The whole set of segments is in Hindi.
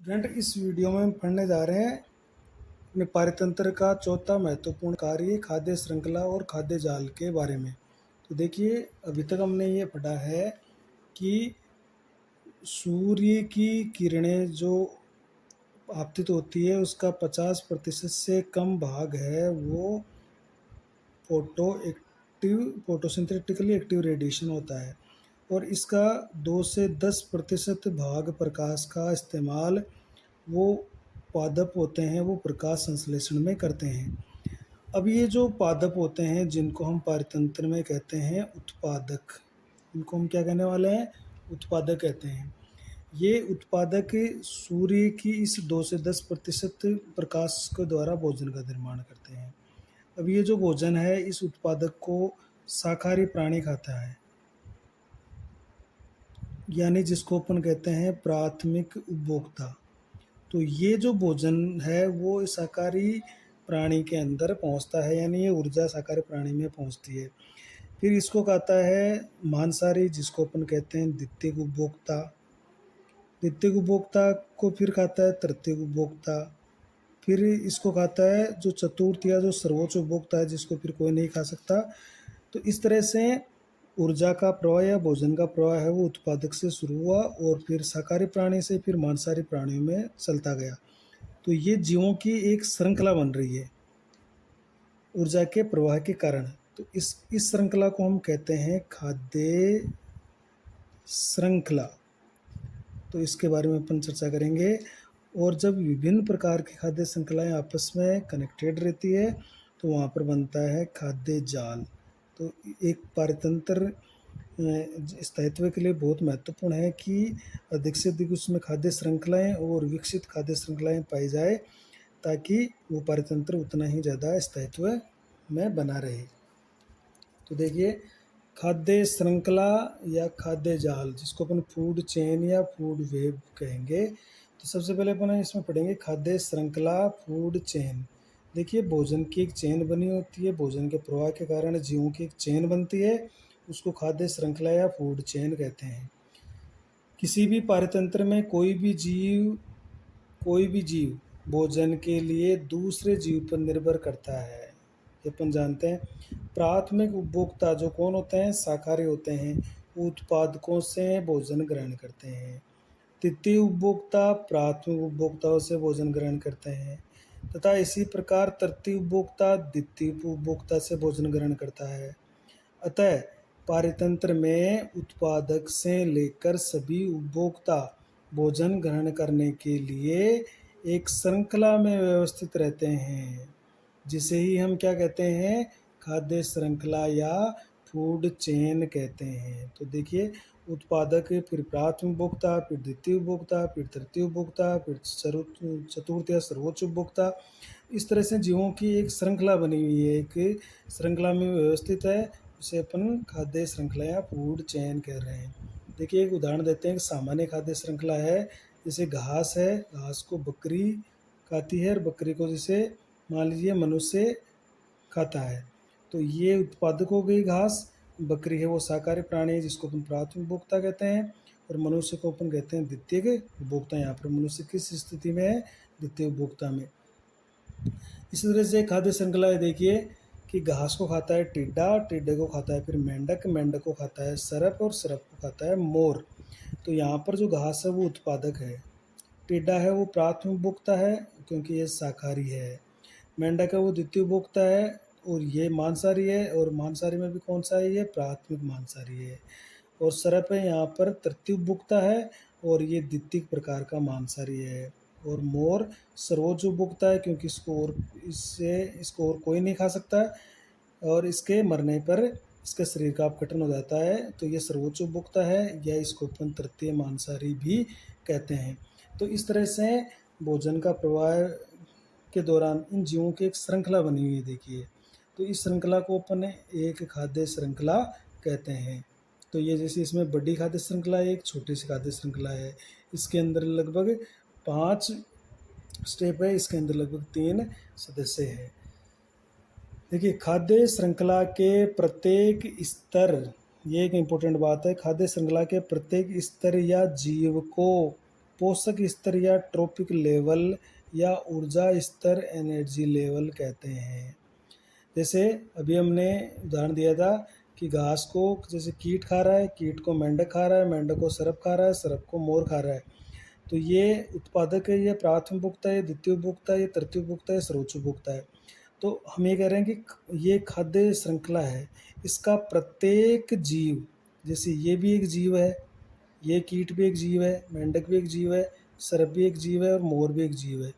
स्टूडेंट, इस वीडियो में हम पढ़ने जा रहे हैं अपने पारतंत्र का चौथा महत्वपूर्ण कार्य खाद्य श्रृंखला और खाद्य जाल के बारे में। तो देखिए, अभी तक हमने ये पढ़ा है कि सूर्य की किरणें जो आपतित होती है उसका 50% से कम भाग है वो फोटोसिंथेटिकली एक्टिव रेडिएशन होता है, और इसका 2 से 10% भाग प्रकाश का इस्तेमाल वो पादप होते हैं वो प्रकाश संश्लेषण में करते हैं। अब ये जो पादप होते हैं जिनको हम पारतंत्र में कहते हैं उत्पादक, इनको हम क्या कहने वाले हैं? उत्पादक कहते हैं। ये उत्पादक सूर्य की इस 2 से 10% प्रकाश के द्वारा भोजन का निर्माण करते हैं। अब ये जो भोजन है इस उत्पादक को शाकाहारी प्राणी खाता है, यानी जिसको अपन कहते हैं प्राथमिक उपभोक्ता। तो ये जो भोजन है वो शाकाहारी प्राणी के अंदर पहुंचता है, यानी ये ऊर्जा शाकाहारी प्राणी में पहुंचती है। फिर इसको खाता है मांसाहारी, जिसको अपन कहते हैं द्वितीयक उपभोक्ता। द्वितीयक उपभोक्ता को फिर खाता है तृतीयक उपभोक्ता। फिर इसको खाता है जो चतुर्थ या जो सर्वोच्च उपभोक्ता है, जिसको फिर कोई नहीं खा सकता। तो इस तरह से ऊर्जा का प्रवाह या भोजन का प्रवाह है वो उत्पादक से शुरू हुआ और फिर शाकाहारी प्राणी से फिर मांसाहारी प्राणियों में चलता गया। तो ये जीवों की एक श्रृंखला बन रही है ऊर्जा के प्रवाह के कारण। तो इस श्रृंखला को हम कहते हैं खाद्य श्रृंखला। तो इसके बारे में अपन चर्चा करेंगे। और जब विभिन्न प्रकार की खाद्य श्रृंखलाएं आपस में कनेक्टेड रहती है तो वहाँ पर बनता है खाद्य जाल। तो एक पारतंत्र स्थायित्व के लिए बहुत महत्वपूर्ण है कि अधिक से अधिक उसमें खाद्य श्रृंखलाएं और विकसित खाद्य श्रृंखलाएं पाई जाए, ताकि वो पारतंत्र उतना ही ज़्यादा स्थायित्व में बना रहे। तो देखिए, खाद्य श्रृंखला या खाद्य जाल, जिसको अपन फूड चेन या फूड वेब कहेंगे। तो सबसे पहले अपन इसमें पढ़ेंगे खाद्य श्रृंखला, फूड चेन। देखिए, भोजन की एक चेन बनी होती है, भोजन के प्रवाह के कारण जीवों की एक चेन बनती है, उसको खाद्य श्रृंखला या फूड चेन कहते हैं। किसी भी पारतंत्र में कोई भी जीव भोजन के लिए दूसरे जीव पर निर्भर करता है, ये अपन जानते हैं। प्राथमिक उपभोक्ता जो कौन होते हैं? शाकाहारी होते हैं, वो उत्पादकों से भोजन ग्रहण करते हैं। तृतीय उपभोक्ता प्राथमिक उपभोक्ताओं से भोजन ग्रहण करते हैं, तथा इसी प्रकार तृतीय उपभोक्ता द्वितीय उपभोक्ता से भोजन ग्रहण करता है। अतः पारतंत्र में उत्पादक से लेकर सभी उपभोक्ता भोजन ग्रहण करने के लिए एक श्रृंखला में व्यवस्थित रहते हैं, जिसे ही हम क्या कहते हैं? खाद्य श्रृंखला या फूड चेन कहते हैं। तो देखिए, उत्पादक, फिर प्राथमिक उपभोक्ता, फिर द्वितीय उपभोक्ता, फिर तृतीय उपभोक्ता, फिर चतुर्थ या सर्वोच्च उपभोक्ता। इस तरह से जीवों की एक श्रृंखला बनी हुई है, एक श्रृंखला में व्यवस्थित है, उसे अपन खाद्य श्रृंखला या फूड चेन कह रहे हैं। देखिए, एक उदाहरण देते हैं। सामान्य खाद्य श्रृंखला है, जैसे घास है, घास को बकरी खाती है और बकरी को जैसे मान लीजिए मनुष्य खाता है। तो ये उत्पादक हो गई घास। बकरी है वो शाकाहारी प्राणी है, जिसको अपन प्राथमिक उपभोक्ता कहते हैं, और मनुष्य को अपन कहते हैं द्वितीय उपभोक्ता। यहाँ पर मनुष्य किस स्थिति में है? द्वितीय उपभोक्ता में। इसी तरह से खाद्य श्रृंखला है, देखिए कि घास को खाता है टिड्डा, टिड्डे को खाता है फिर मेंढक, मेंढक को खाता है सरप, और सरप को खाता है मोर। तो यहाँ पर जो घास है वो उत्पादक है, टिड्डा है वो प्राथमिक उपभोक्ता है क्योंकि ये शाकाहारी है, मेंढक है वो द्वितीय उपभोक्ता है और ये मांसाहारी है, और मांसाहारी में भी कौन सा है? ये प्राथमिक मांसाहारी है। और सरप है यहाँ पर तृतीय उपभोक्ता है और ये द्वितीय प्रकार का मांसाहारी है। और मोर सर्वोच्च उपभोक्ता है, क्योंकि इसको और कोई नहीं खा सकता, और इसके मरने पर इसके शरीर का अपघटन हो जाता है, तो ये सर्वोच्च उपभोक्ता है, या इसको अपन तृतीय मांसाहारी भी कहते हैं। तो इस तरह से भोजन का प्रवाह के दौरान इन जीवों की एक श्रृंखला बनी हुई है, देखिए। तो इस श्रृंखला को अपन एक खाद्य श्रृंखला कहते हैं। तो ये जैसे इसमें बड़ी खाद्य श्रृंखला है, एक छोटी सी खाद्य श्रृंखला है। इसके अंदर लगभग 5 स्टेप है, इसके अंदर लगभग 3 सदस्य हैं। देखिए, खाद्य श्रृंखला के प्रत्येक स्तर, ये एक इम्पोर्टेंट बात है, खाद्य श्रृंखला के प्रत्येक स्तर या जीव को पोषक स्तर या ट्रॉपिक लेवल या ऊर्जा स्तर एनर्जी लेवल कहते हैं। जैसे अभी हमने उदाहरण दिया था कि घास को जैसे कीट खा रहा है, कीट को मेंढक खा रहा है, मेंढक को सर्प खा रहा है, सर्प को मोर खा रहा है। तो ये उत्पादक है, ये प्राथमिक उपभोक्ता है, ये द्वितीय उपभोक्ता है, ये तृतीय उपभोक्ता है, सर्वोच्च उपभोक्ता है। तो हम ये कह रहे हैं कि ये खाद्य श्रृंखला है, इसका प्रत्येक जीव, जैसे ये भी एक जीव है, ये कीट भी एक जीव है, मेंढक भी एक जीव है, सर्प भी एक जीव है और मोर भी एक जीव है।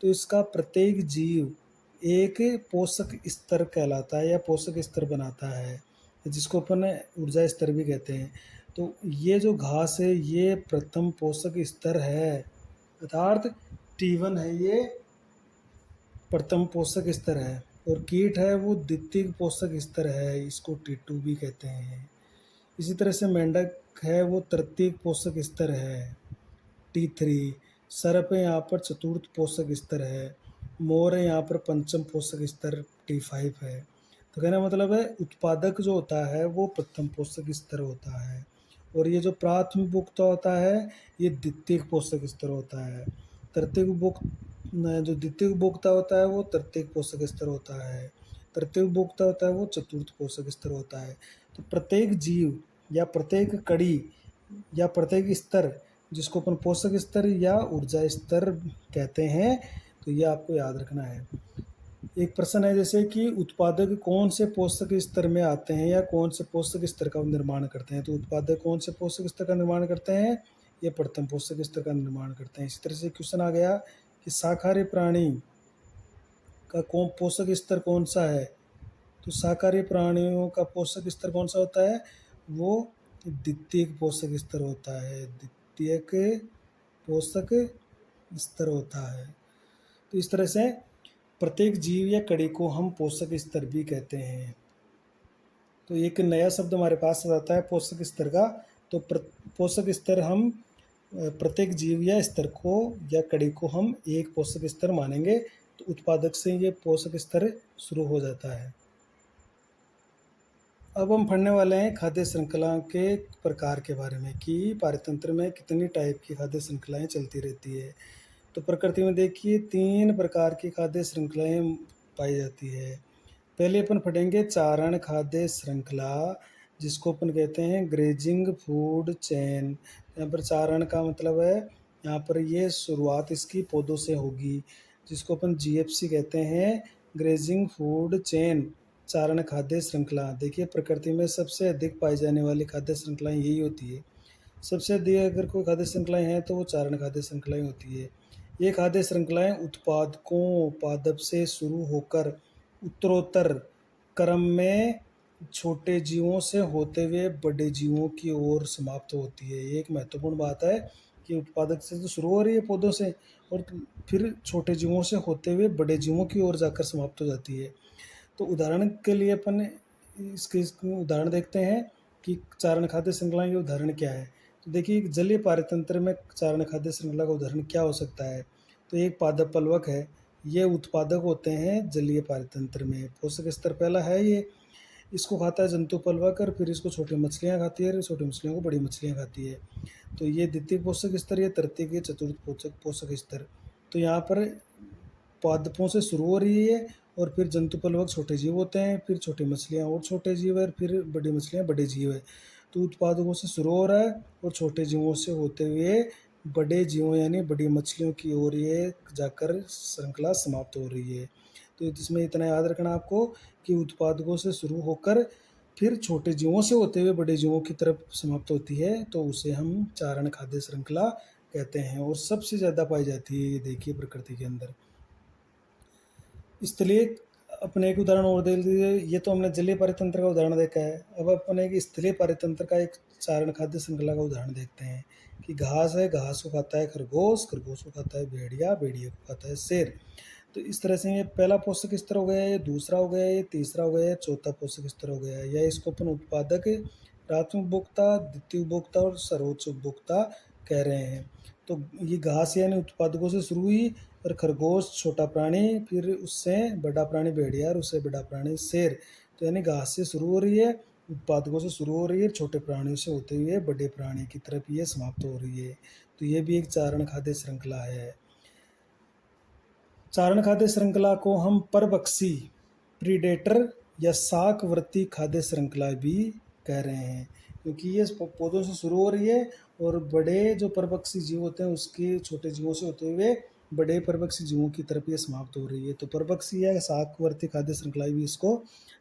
तो इसका प्रत्येक जीव एक पोषक स्तर कहलाता है या पोषक स्तर बनाता है, जिसको अपन ऊर्जा स्तर भी कहते हैं। तो ये जो घास है ये प्रथम पोषक स्तर है, अर्थात T1 है, ये प्रथम पोषक स्तर है, और कीट है वो द्वितीय पोषक स्तर है, इसको T2 भी कहते हैं। इसी तरह से मेंढक है वो तृतीय पोषक स्तर है, T3। सर्प है यहाँ पर चतुर्थ पोषक स्तर है, मोर है यहाँ पर पंचम पोषक स्तर T5 है। तो कहने का मतलब है उत्पादक जो होता है वो प्रथम पोषक स्तर होता है, और ये जो प्राथमिक उपभोक्ता होता है ये द्वितीय पोषक स्तर होता है। तृतीय उपभोक्ता जो द्वितीय उपभोक्ता होता है वो तृतीय पोषक स्तर होता है, तृतीय उपभोक्ता होता है वो चतुर्थ पोषक स्तर होता है। तो प्रत्येक जीव या प्रत्येक कड़ी या प्रत्येक स्तर, जिसको अपन पोषक स्तर या ऊर्जा स्तर कहते हैं, तो ये आपको याद रखना है। एक प्रश्न है जैसे कि उत्पादक कौन से पोषक स्तर में आते हैं या कौन से पोषक स्तर का निर्माण करते हैं। तो उत्पादक कौन से पोषक स्तर का निर्माण करते हैं, ये प्रथम पोषक स्तर का निर्माण करते हैं। इसी तरह से क्वेश्चन आ गया कि शाकाहारी प्राणी का कौन पोषक स्तर कौन सा है। तो शाकाहारी प्राणियों का पोषक स्तर कौन सा होता है, वो द्वितीय पोषक स्तर होता है, द्वितीय पोषक स्तर होता है। तो इस तरह से प्रत्येक जीव या कड़ी को हम पोषक स्तर भी कहते हैं। तो एक नया शब्द हमारे पास आता है पोषक स्तर का। तो पोषक स्तर हम प्रत्येक जीव या स्तर को या कड़ी को हम एक पोषक स्तर मानेंगे, तो उत्पादक से ये पोषक स्तर शुरू हो जाता है। अब हम पढ़ने वाले हैं खाद्य श्रृंखला के प्रकार के बारे में, कि पारतंत्र में कितनी टाइप की खाद्य श्रृंखलाएं चलती रहती है। तो प्रकृति में देखिए 3 प्रकार की खाद्य श्रृंखलाएं पाई जाती है। पहले अपन पढ़ेंगे चारण खाद्य श्रृंखला, जिसको अपन कहते हैं ग्रेजिंग फूड चेन। यहाँ पर चारण का मतलब है यहाँ पर ये शुरुआत इसकी पौधों से होगी, जिसको अपन GFC कहते हैं, ग्रेजिंग फूड चेन, चारण खाद्य श्रृंखला। देखिए प्रकृति में सबसे अधिक पाई जाने वाली खाद्य श्रृंखलाएं यही होती है। सबसे अधिक अगर कोई खाद्य श्रृंखलाएं हैं तो वो चारण खाद्य श्रृंखलाएं होती है। ये खाद्य श्रृंखलाएं उत्पादकों पादप से शुरू होकर उत्तरोत्तर क्रम में छोटे जीवों से होते हुए बड़े जीवों की ओर समाप्त होती है। ये एक महत्वपूर्ण बात है कि उत्पादक से तो शुरू हो रही है पौधों से, और फिर छोटे जीवों से होते हुए बड़े जीवों की ओर जाकर समाप्त हो जाती है। तो उदाहरण के लिए अपन इसके उदाहरण देखते हैं कि चारण खाद्य श्रृंखला के उदाहरण क्या है। तो देखिए जलीय पारतंत्र में चारण खाद्य श्रृंखला का उदाहरण क्या हो सकता है। तो एक पादप पलवक है, ये उत्पादक होते हैं जलीय पारतंत्र में। पोषक स्तर पहला है ये, इसको खाता है जंतु पलवक, और फिर इसको छोटी मछलियाँ खाती है और छोटी मछलियों को बड़ी मछलियाँ खाती है। तो ये द्वितीय पोषक स्तर, ये तृतीय के चतुर्थ पोषक स्तर। तो यहाँ पर पादपों से शुरू हो रही है, और फिर जंतु पलवक छोटे जीव होते हैं, फिर छोटी मछलियाँ और छोटे जीव है, फिर बड़ी मछलियाँ बड़े जीव है। तो उत्पादकों से शुरू हो रहा है और छोटे जीवों से होते हुए बड़े जीवों यानी बड़ी मछलियों की ओर ये जाकर श्रृंखला समाप्त हो रही है। तो इसमें इतना याद रखना आपको कि उत्पादकों से शुरू होकर फिर छोटे जीवों से होते हुए बड़े जीवों की तरफ समाप्त होती है, तो उसे हम चारण खाद्य श्रृंखला कहते हैं, और सबसे ज़्यादा पाई जाती है ये देखिए प्रकृति के अंदर। स्थलीय अपने एक उदाहरण और दे दीजिए। ये तो हमने जलीय पारितंत्र का उदाहरण देखा है, अब अपन एक स्थलीय पारितंत्र का एक चारण खाद्य श्रृंखला का उदाहरण देखते हैं कि घास है, घास को खाता है खरगोश, खरगोश को खाता है भेड़िया, भेड़िया को खाता है शेर। तो इस तरह से ये पहला पोषक स्तर हो गया, ये दूसरा हो गया, ये तीसरा हो गया, ये चौथा पोषक स्तर हो गया। या इसको अपन उत्पादक, प्राथमिक उपभोक्ता, द्वितीय उपभोक्ता और सर्वोच्च उपभोक्ता कह रहे हैं। तो ये घास यानी उत्पादकों से शुरू हुई, और खरगोश छोटा प्राणी, फिर उससे बड़ा प्राणी भेड़िया, और उससे बड़ा प्राणी शेर। तो यानी घास से शुरू हो रही है, उत्पादकों से शुरू हो रही है, छोटे प्राणियों से होते हुए बड़े प्राणी की तरफ ये समाप्त हो रही है। तो ये भी एक चारण खाद्य श्रृंखला है। चारण खाद्य श्रृंखला को हम परभक्षी प्रीडेटर या शाकवर्ती खाद्य श्रृंखला भी कह रहे हैं, क्योंकि ये पौधों से शुरू हो रही है और बड़े जो परभक्षी जीव होते हैं उसके छोटे जीवों से होते हुए बड़े परभक्षी जीवों की तरफ ये समाप्त हो रही है। तो परभक्षी या शाकवर्ती खाद्य श्रृंखला भी इसको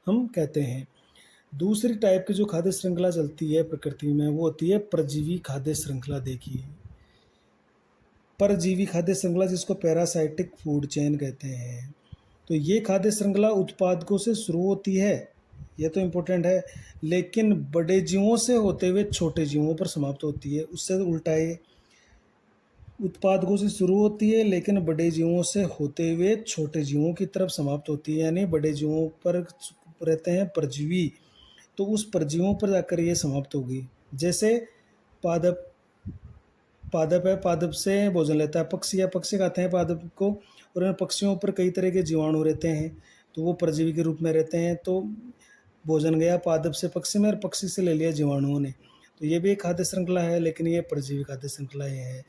हम कहते हैं। दूसरी टाइप की जो खाद्य श्रृंखला चलती है प्रकृति में वो होती है परजीवी खाद्य श्रृंखला। देखिए, परजीवी खाद्य श्रृंखला जिसको पैरासाइटिक फूड चेन कहते हैं। तो ये खाद्य श्रृंखला उत्पादकों से शुरू होती है, ये तो इम्पोर्टेंट है, लेकिन बड़े जीवों से होते हुए छोटे जीवों पर समाप्त होती है। उससे उल्टा है, उत्पादकों से शुरू होती है लेकिन बड़े जीवों से होते हुए छोटे जीवों की तरफ समाप्त होती है, यानी बड़े जीवों पर रहते हैं परजीवी, तो उस परजीवों पर जाकर ये समाप्त होगी। जैसे पादप, पादप है, पादप से भोजन लेता है पक्षी, या पक्षी खाते हैं पादप को, और इन पक्षियों पर कई तरह के जीवाणु रहते हैं तो वो परजीवी के रूप में रहते हैं। तो भोजन गया पादप से पक्षी में और पक्षी से ले लिया जीवाणुओं ने, तो ये भी एक खाद्य श्रृंखला है, लेकिन ये परजीवी खाद्य श्रृंखला है।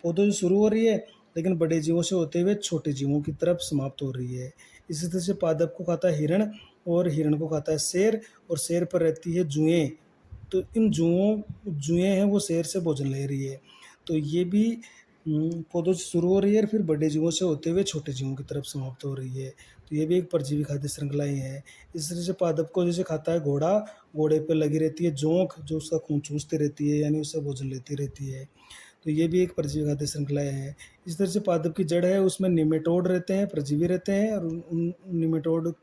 पौधों से शुरू हो रही है लेकिन बड़े जीवों से होते हुए छोटे जीवों की तरफ समाप्त हो रही है। इसी तरह से पादप को खाता है हिरण, और हिरण को खाता है शेर, और शेर पर रहती है जुएँ। तो इन जुएँ हैं वो शेर से भोजन ले रही है। तो ये भी पौधों से शुरू हो रही है और फिर बड़े जीवों से होते हुए छोटे जीवों की तरफ समाप्त हो रही है। तो ये भी एक परजीवी खाद्य श्रृंखला ही है। इस तरह से पादप को जैसे खाता है घोड़ा, घोड़े पे लगी रहती है जोंक जो उसका खून चूसती रहती है, यानी उससे भोजन लेती रहती है। तो ये भी एक परजीवी खाद्य श्रृंखला है। इस तरह से पादप की जड़ है उसमें निमेटोड रहते हैं, परजीवी रहते हैं, और उन निमेटोड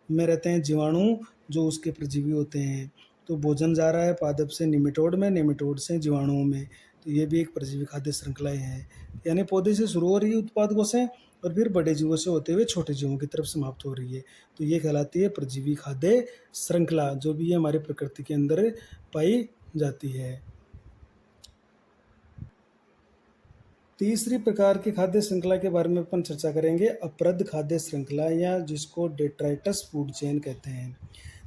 में रहते हैं जीवाणु जो उसके परजीवी होते हैं। तो भोजन जा रहा है पादप से निमेटोड में, निमेटोड से जीवाणुओं में, तो ये भी एक परजीवी खाद्य श्रृंखलाएँ हैं। यानी पौधे से शुरू हो रही है उत्पादकों से और फिर बड़े जीवों से होते हुए छोटे जीवों की तरफ समाप्त हो रही है। तो ये कहलाती है परजीवी खाद्य श्रृंखला, जो भी हमारी प्रकृति के अंदर पाई जाती है। तीसरी प्रकार की खाद्य श्रृंखला के बारे में अपन चर्चा करेंगे, अपरद खाद्य श्रृंखला, या जिसको डेट्राइटस फूड चेन कहते हैं।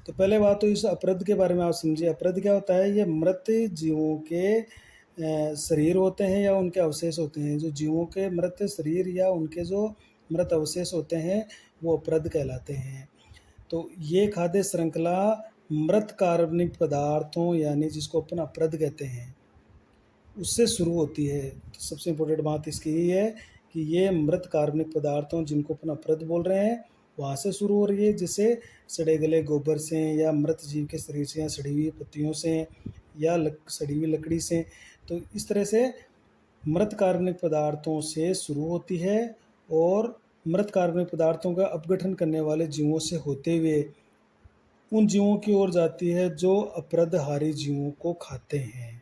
तो पहले बात तो इस अपरद के बारे में आप समझिए। अपरद क्या होता है? ये मृत जीवों के शरीर होते हैं या उनके अवशेष होते हैं। जो जीवों के मृत शरीर या उनके जो मृत अवशेष होते हैं वो अपरद कहलाते हैं। तो ये खाद्य श्रृंखला मृत कार्बनिक पदार्थों, यानी जिसको अपन अपरद कहते हैं, उससे शुरू होती है। तो सबसे इम्पोर्टेंट बात इसकी यही है कि ये मृत कार्बनिक पदार्थों जिनको अपन अपरद बोल रहे हैं वहाँ से शुरू हो रही है, जिसे सड़े गले गोबर से या मृत जीव के शरीर से या सड़ी हुई पत्तियों से या सड़ी हुई लकड़ी से। तो इस तरह से मृत कार्बनिक पदार्थों से शुरू होती है और मृत कार्बनिक पदार्थों का अपघटन करने वाले जीवों से होते हुए उन जीवों की ओर जाती है जो अपरदहारी जीवों को खाते हैं।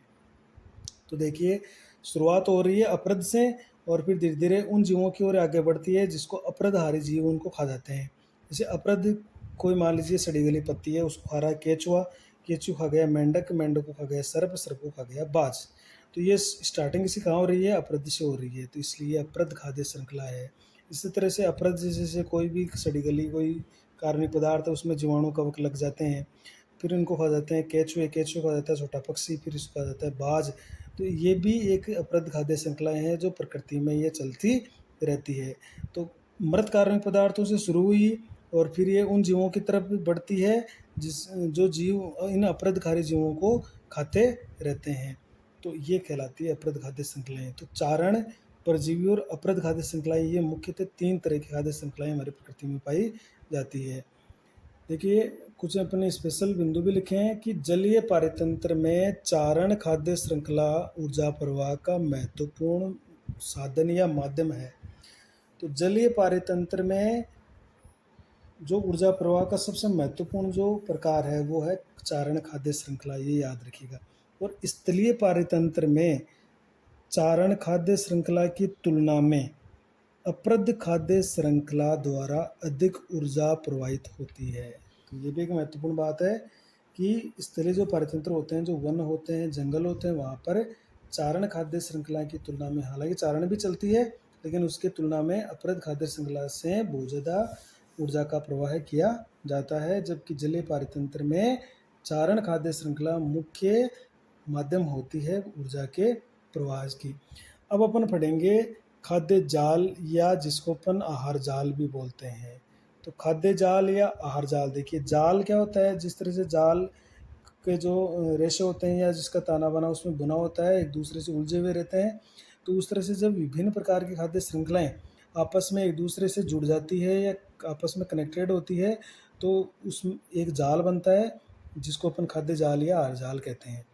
तो देखिए, शुरुआत हो रही है अपरद से और फिर धीरे धीरे उन जीवों की ओर आगे बढ़ती है जिसको अपरदहारी जीव उनको खा जाते हैं। जैसे अपरद, कोई मान लीजिए सड़ी गली पत्ती है उसको खा रहा है केचुआ, केचु खा गया मेंढक, मेंढक को खा गया सर्प, सर्प को खा गया बाज। तो ये स्टार्टिंग इसी कहाँ हो रही है? अपरद से हो रही है, तो इसलिए अपरद खाद्य श्रृंखला है। इसी तरह से अपरद जैसे कोई भी सड़ी गली कोई कार्बनिक पदार्थ है उसमें जीवाणु कवक लग जाते हैं, फिर इनको खा जाते हैं केचुए, केचुए खा जाता है छोटा पक्षी, फिर इसको खा जाता है बाज। तो ये भी एक अपरद खाद्य श्रृंखलाएँ हैं जो प्रकृति में ये चलती रहती है। तो मृत कार्बनिक पदार्थों से शुरू हुई और फिर ये उन जीवों की तरफ बढ़ती है जो जीव इन अपरदकारी जीवों को खाते रहते हैं। तो ये कहलाती है अपरद खाद्य श्रृंखलाएँ। तो चारण, परजीवी और अपरद खाद्य श्रृंखलाएँ, ये मुख्यतः 3 तरह की खाद्य श्रृंखलाएँ हमारी प्रकृति में पाई जाती है। देखिए, कुछ अपने स्पेशल बिंदु भी लिखे हैं कि जलीय पारितंत्र में चारण खाद्य श्रृंखला ऊर्जा प्रवाह का महत्वपूर्ण साधन या माध्यम है। तो जलीय पारितंत्र में जो ऊर्जा प्रवाह का सबसे महत्वपूर्ण जो प्रकार है वो है चारण खाद्य श्रृंखला, ये याद रखिएगा। और स्थलीय पारितंत्र में चारण खाद्य श्रृंखला की तुलना में अपरद खाद्य श्रृंखला द्वारा अधिक ऊर्जा प्रवाहित होती है। तो ये भी एक महत्वपूर्ण बात है कि स्थलीय जो पारितंत्र होते हैं, जो वन होते हैं, जंगल होते हैं, वहाँ पर चारण खाद्य श्रृंखला की तुलना में, हालांकि चारण भी चलती है लेकिन उसकी तुलना में अपरद खाद्य श्रृंखला से बहुत ज़्यादा ऊर्जा का प्रवाह किया जाता है, जबकि जलीय पारितंत्र में चारण खाद्य श्रृंखला मुख्य माध्यम होती है ऊर्जा के प्रवाह की। अब अपन पढ़ेंगे खाद्य जाल या जिसको अपन आहार जाल भी बोलते हैं। तो खाद्य जाल या आहार जाल, देखिए जाल क्या होता है, जिस तरह से जाल के जो रेशे होते हैं या जिसका ताना बाना उसमें बुना होता है, एक दूसरे से उलझे हुए रहते हैं। तो उस तरह से जब विभिन्न प्रकार की खाद्य श्रृंखलाएं आपस में एक दूसरे से जुड़ जाती है या आपस में कनेक्टेड होती है, तो उस एक जाल बनता है जिसको अपन खाद्य जाल या आहार जाल कहते हैं।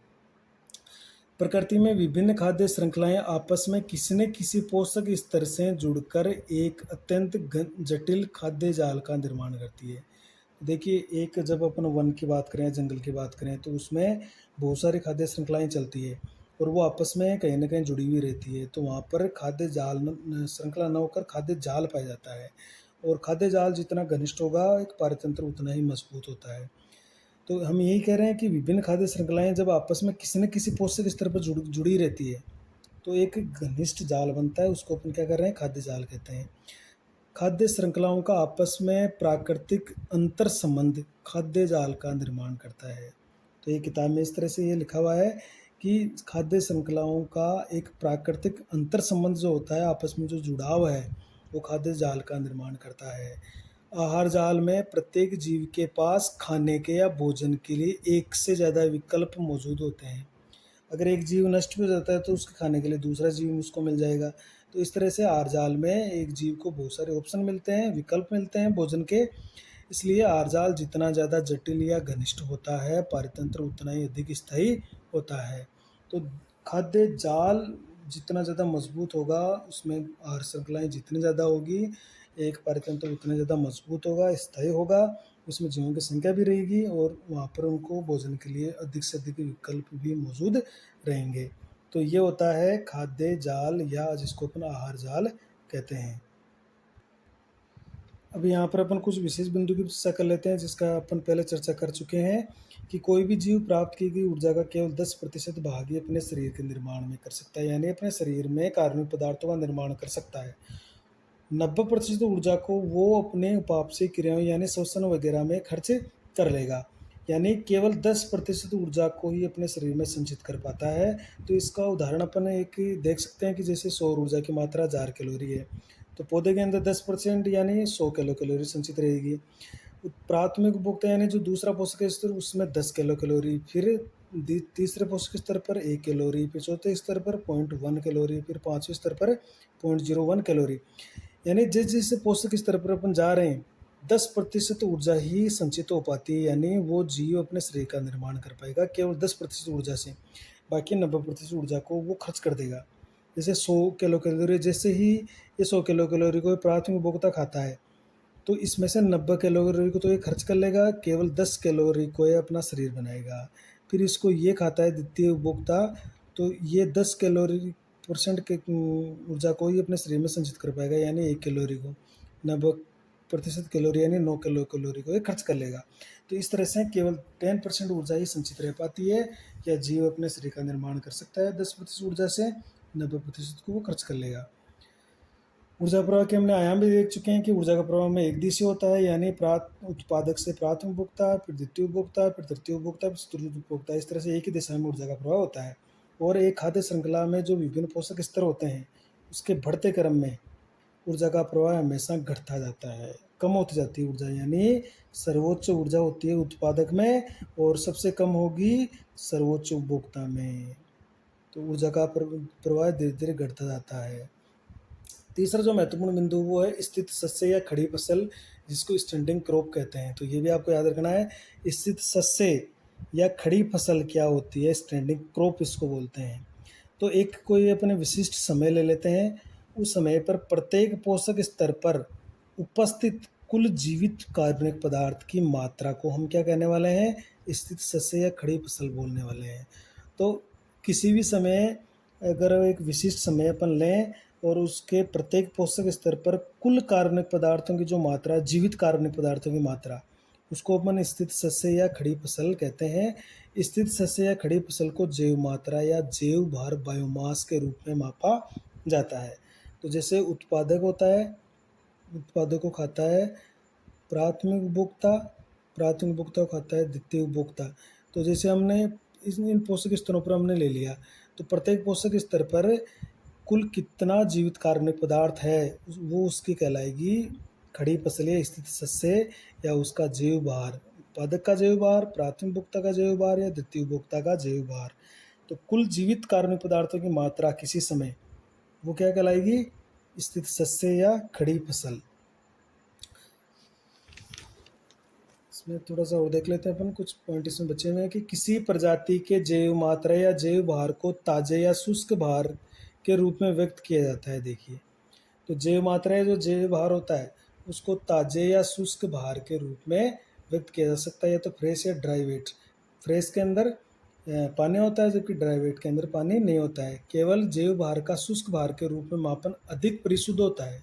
प्रकृति में विभिन्न खाद्य श्रृंखलाएं आपस में किसी न किसी पोषक स्तर से जुड़कर एक अत्यंत जटिल खाद्य जाल का निर्माण करती है। देखिए, एक जब अपन वन की बात करें, जंगल की बात करें, तो उसमें बहुत सारी खाद्य श्रृंखलाएं चलती है और वो आपस में कहीं ना कहीं जुड़ी हुई रहती है। तो वहाँ पर खाद्य जाल श्रृंखला न होकर खाद्य जाल पाया जाता है, और खाद्य जाल जितना घनिष्ठ होगा एक पारतंत्र उतना ही मजबूत होता है। तो हम यही कह रहे हैं कि विभिन्न खाद्य श्रृंखलाएं जब आपस में किसी न किसी पोषक स्तर पर जुड़ी रहती है, तो एक घनिष्ठ जाल बनता है, उसको अपन क्या कर रहे हैं, खाद्य जाल कहते हैं। खाद्य श्रृंखलाओं का आपस में प्राकृतिक अंतर संबंध खाद्य जाल का निर्माण करता है। तो ये किताब में इस तरह से ये लिखा हुआ है कि खाद्य श्रृंखलाओं का एक प्राकृतिक अंतर संबंध जो होता है, आपस में जो जुड़ाव है, वो खाद्य जाल का निर्माण करता है। आहार जाल में प्रत्येक जीव के पास खाने के या भोजन के लिए एक से ज़्यादा विकल्प मौजूद होते हैं। अगर एक जीव नष्ट भी हो जाता है तो उसके खाने के लिए दूसरा जीव उसको मिल जाएगा। तो इस तरह से आहार जाल में एक जीव को बहुत सारे ऑप्शन मिलते हैं, विकल्प मिलते हैं भोजन के। इसलिए आहार जाल जितना ज़्यादा जटिल या घनिष्ठ होता है, पारतंत्र उतना ही अधिक स्थायी होता है। तो खाद्य जाल जितना ज़्यादा मजबूत होगा, उसमें आहार श्रृंखलाएँ जितनी ज़्यादा होगी, एक पारतंत्र उतना ज़्यादा मजबूत होगा, स्थायी होगा, उसमें जीवों की संख्या भी रहेगी और वहाँ पर उनको भोजन के लिए अधिक से अधिक विकल्प भी मौजूद रहेंगे। तो ये होता है खाद्य जाल या जिसको अपन आहार जाल कहते हैं। अब यहाँ पर अपन कुछ विशेष बिंदु की चर्चा कर लेते हैं, जिसका अपन पहले चर्चा कर चुके हैं कि कोई भी जीव प्राप्त की गई ऊर्जा का केवल 10% भाग ही अपने शरीर के निर्माण में कर सकता है, यानी अपने शरीर में कार्बनिक पदार्थों का निर्माण कर सकता है। 90% ऊर्जा को वो अपने उपापचय क्रियाओं यानी श्वसन वगैरह में खर्च कर लेगा, यानी केवल 10% ऊर्जा को ही अपने शरीर में संचित कर पाता है। तो इसका उदाहरण अपन एक देख सकते हैं कि जैसे सौर ऊर्जा की मात्रा 1000 कैलोरी है, तो पौधे के अंदर 10% यानी 100 किलो कैलोरी संचित रहेगी। प्राथमिक उपभोक्ता यानी जो दूसरा पोषक स्तर, उसमें 10 किलो कैलोरी, फिर तीसरे पोषक स्तर पर 1 कैलोरी, फिर चौथे स्तर पर 0.1 कैलोरी, फिर पाँचवें स्तर पर 0.01 कैलोरी। यानी जिस जिस पोषक स्तर पर अपन जा रहे हैं, 10% ऊर्जा ही संचित हो पाती है, यानी वो जीव अपने शरीर का निर्माण कर पाएगा केवल 10% ऊर्जा से। बाकी 90% ऊर्जा को वो खर्च कर देगा। जैसे 100 किलो कैलोरी, जैसे ही ये 100 किलो कैलोरी को प्राथमिक उपभोक्ता खाता है, तो इसमें से 90 कैलोरी को तो ये खर्च कर लेगा, केवल 10 कैलोरी को ये अपना शरीर बनाएगा। फिर इसको ये खाता है द्वितीय उपभोक्ता, तो ये 10 कैलोरी परसेंट के ऊर्जा को ही अपने शरीर में संचित कर पाएगा, यानी 1 कैलोरी को 90% कैलोरी यानी 9 किलो कैलोरी को ये खर्च कर लेगा। तो इस तरह से केवल 10% ऊर्जा ही संचित रह पाती है, या जीव अपने शरीर का निर्माण कर सकता है 10% ऊर्जा से, 90% को वो खर्च कर लेगा। ऊर्जा प्रवाह के हमने आयाम भी देख चुके हैं कि ऊर्जा का प्रवाह में एक दिशीय होता है, यानी उत्पादक से प्राथमिक उपभोक्ता, फिर द्वितीय उपभोक्ता, फिर तृतीय उपभोक्ता, फिर चतुर्थ उपभोक्ता। इस तरह से एक ही दिशा में ऊर्जा का प्रवाह होता है। और एक खाद्य श्रृंखला में जो विभिन्न पोषक स्तर होते हैं, उसके बढ़ते क्रम में ऊर्जा का प्रवाह हमेशा घटता जाता है, कम होती जाती है ऊर्जा, यानी सर्वोच्च ऊर्जा होती है उत्पादक में और सबसे कम होगी सर्वोच्च उपभोक्ता में। तो ऊर्जा का प्रवाह धीरे धीरे घटता जाता है। तीसरा जो महत्वपूर्ण बिंदु वो है स्थित सस्य या खड़ी फसल, जिसको स्टैंडिंग क्रॉप कहते हैं। तो ये भी आपको याद रखना है, स्थित सस्य या खड़ी फसल क्या होती है, स्टैंडिंग क्रॉप इसको बोलते हैं। तो एक कोई अपने विशिष्ट समय ले लेते हैं, उस समय पर प्रत्येक पोषक स्तर पर उपस्थित कुल जीवित कार्बनिक पदार्थ की मात्रा को हम क्या कहने वाले हैं, स्थित सस्य या खड़ी फसल बोलने वाले हैं। तो किसी भी समय, अगर एक विशिष्ट समय अपन लें और उसके प्रत्येक पोषक स्तर पर कुल कार्बनिक पदार्थों की जो मात्रा, जीवित कार्बनिक पदार्थों की मात्रा, उसको अपन स्थित सस्य या खड़ी फसल कहते हैं। स्थित सस्य या खड़ी फसल को जैव मात्रा या जैव भार बायोमास के रूप में मापा जाता है। तो जैसे उत्पादक होता है, उत्पादक को खाता है प्राथमिक उपभोक्ता, प्राथमिक उपभोक्ता को खाता है द्वितीय उपभोक्ता। तो जैसे हमने इन पोषक स्तरों पर हमने ले लिया, तो प्रत्येक पोषक स्तर पर कुल कितना जीवित कार्बनिक पदार्थ है वो उसकी कहलाएगी खड़ी फसल या स्थित सस्य या उसका जैव भार। उत्पादक का जैव भार, प्राथमिक उपभोक्ता का जैव भार या द्वितीय उपभोक्ता का जैव भार। तो कुल जीवित कार्बनिक पदार्थों की मात्रा किसी समय वो क्या कहलाएगी? स्थित सस्य या खड़ी फसल। इसमें थोड़ा सा और देख लेते हैं अपन, कुछ पॉइंट इसमें बचे हुए हैं कि किसी प्रजाति के जैव मात्रा या जैव भार को ताजे या शुष्क भार के रूप में व्यक्त किया जाता है। देखिए, तो जैव मात्रा है जो जैव भार होता है उसको ताजे या शुष्क भार के रूप में व्यक्त किया जा सकता है, या तो फ्रेश या ड्राई वेट। फ्रेश के अंदर पानी होता है जबकि ड्राई वेट के अंदर पानी नहीं होता है। केवल जैव भार का शुष्क भार के रूप में मापन अधिक परिशुद्ध होता है।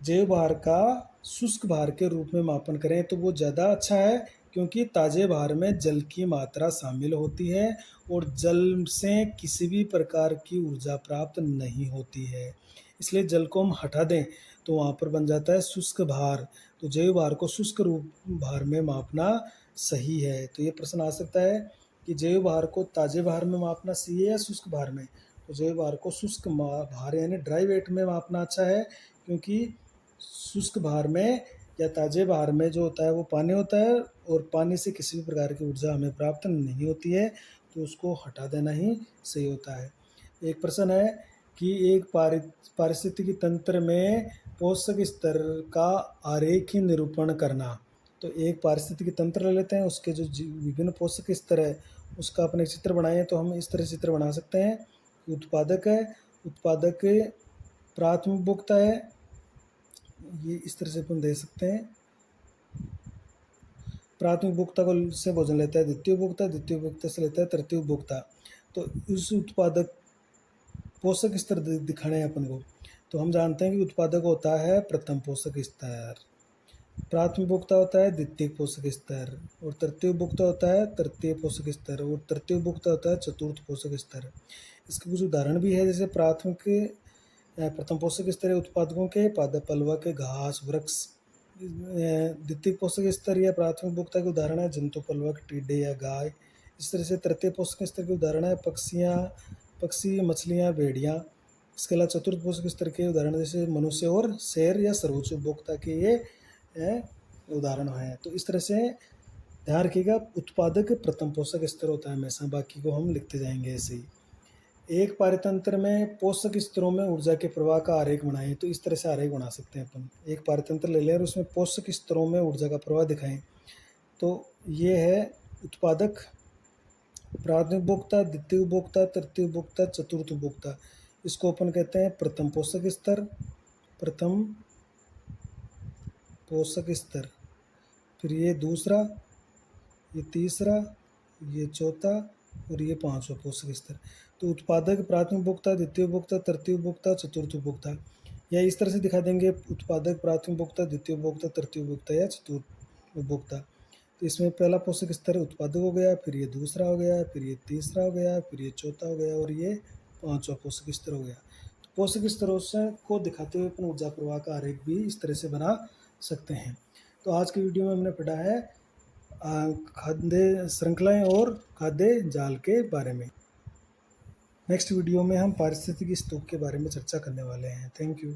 जैव भार का शुष्क भार के रूप में मापन करें तो वो ज़्यादा अच्छा है, क्योंकि ताजे भार में जल की मात्रा शामिल होती है और जल से किसी भी प्रकार की ऊर्जा प्राप्त नहीं होती है। इसलिए जल को हम हटा दें तो वहाँ पर बन जाता है शुष्क भार। तो जैव भार को शुष्क रूप भार में मापना सही है। तो ये प्रश्न आ सकता है कि जैव भार को ताजे भार में मापना सही है या शुष्क भार में? तो जैव भार को शुष्क भार यानी ड्राई वेट में मापना अच्छा है, क्योंकि शुष्क भार में या ताजे भार में जो होता है वो पानी होता है और पानी से किसी भी प्रकार की ऊर्जा हमें प्राप्त नहीं होती है, तो उसको हटा देना ही सही होता है। एक प्रश्न है कि एक पारिस्थितिकी तंत्र में पोषक स्तर का आरेखीय निरूपण करना। तो एक पारिस्थितिकी तंत्र ले लेते हैं, उसके जो विभिन्न पोषक स्तर है उसका अपने चित्र बनाए। तो हम इस तरह चित्र बना सकते हैं। उत्पादक है, उत्पादक प्राथमिक उपभोक्ता है, ये इस तरह से अपन दे सकते हैं। प्राथमिक उपभोक्ता को से भोजन लेता है द्वितीय उपभोक्ता, द्वितीय उपभोक्ता से लेता है तृतीय उपभोक्ता। तो इस उत्पादक पोषक स्तर दिखाने हैं अपन को। तो हम जानते हैं कि उत्पादक होता है प्रथम पोषक स्तर, प्राथमिक उपभोक्ता होता है द्वितीय पोषक स्तर, और तृतीय उपभोक्ता होता है तृतीय पोषक स्तर, और तृतीय उपभोक्ता होता है चतुर्थ पोषक स्तर। इसके कुछ उदाहरण भी है, जैसे प्राथमिक प्रथम पोषक स्तर उत्पादकों के पादप पल्वक के घास वृक्ष। द्वितीय पोषक स्तर या प्राथमिक उपभोक्ता के उदाहरण है जंतु पल्वक टिड्डे या गाय। इस तरह से तृतीय पोषक स्तर के उदाहरण है पक्षी, मछलियाँ, भेड़ियाँ। इसके अलावा चतुर्थ पोषक स्तर के उदाहरण जैसे मनुष्य और शेर या सर्वोच्च उपभोक्ता के ये उदाहरण हैं। तो इस तरह से ध्यान रखिएगा, उत्पादक प्रथम पोषक स्तर होता है हमेशा, बाकी को हम लिखते जाएंगे ऐसे ही। एक पारितंत्र में पोषक स्तरों में ऊर्जा के प्रवाह का आरेख बनाएं। तो इस तरह से आरेख बना सकते हैं अपन। एक पारितंत्र ले लें और उसमें पोषक स्तरों में ऊर्जा का प्रवाह दिखाएं। तो ये है उत्पादक, प्राथमिक उपभोक्ता, द्वितीय उपभोक्ता, तृतीय उपभोक्ता, चतुर्थ उपभोक्ता। इसको अपन कहते हैं प्रथम पोषक स्तर, प्रथम पोषक स्तर। फिर ये दूसरा, ये तीसरा, ये चौथा और ये पांचवा पोषक स्तर। तो उत्पादक, प्राथमिक उपभोक्ता, द्वितीय उपभोक्ता, तृतीय उपभोक्ता, चतुर्थ उपभोक्ता, या इस तरह से दिखा देंगे उत्पादक, प्राथमिक उपभोक्ता, द्वितीय उपभोक्ता, तृतीय उपभोक्ता या चतुर्थ उपभोक्ता। तो इसमें पहला पोषक स्तर उत्पादक हो गया, फिर ये दूसरा हो गया, फिर ये तीसरा हो गया, फिर ये चौथा हो गया और ये पांचवा पोषक स्तर हो गया। तो पोषक स्तरों से को दिखाते हुए अपन ऊर्जा प्रवाह का आरेख भी इस तरह से बना सकते हैं। तो आज की वीडियो में हमने पढ़ा है खाद्य श्रृंखलाएं और खाद्य जाल के बारे में। नेक्स्ट वीडियो में हम पारिस्थितिकी स्तूप के बारे में चर्चा करने वाले हैं। Thank you.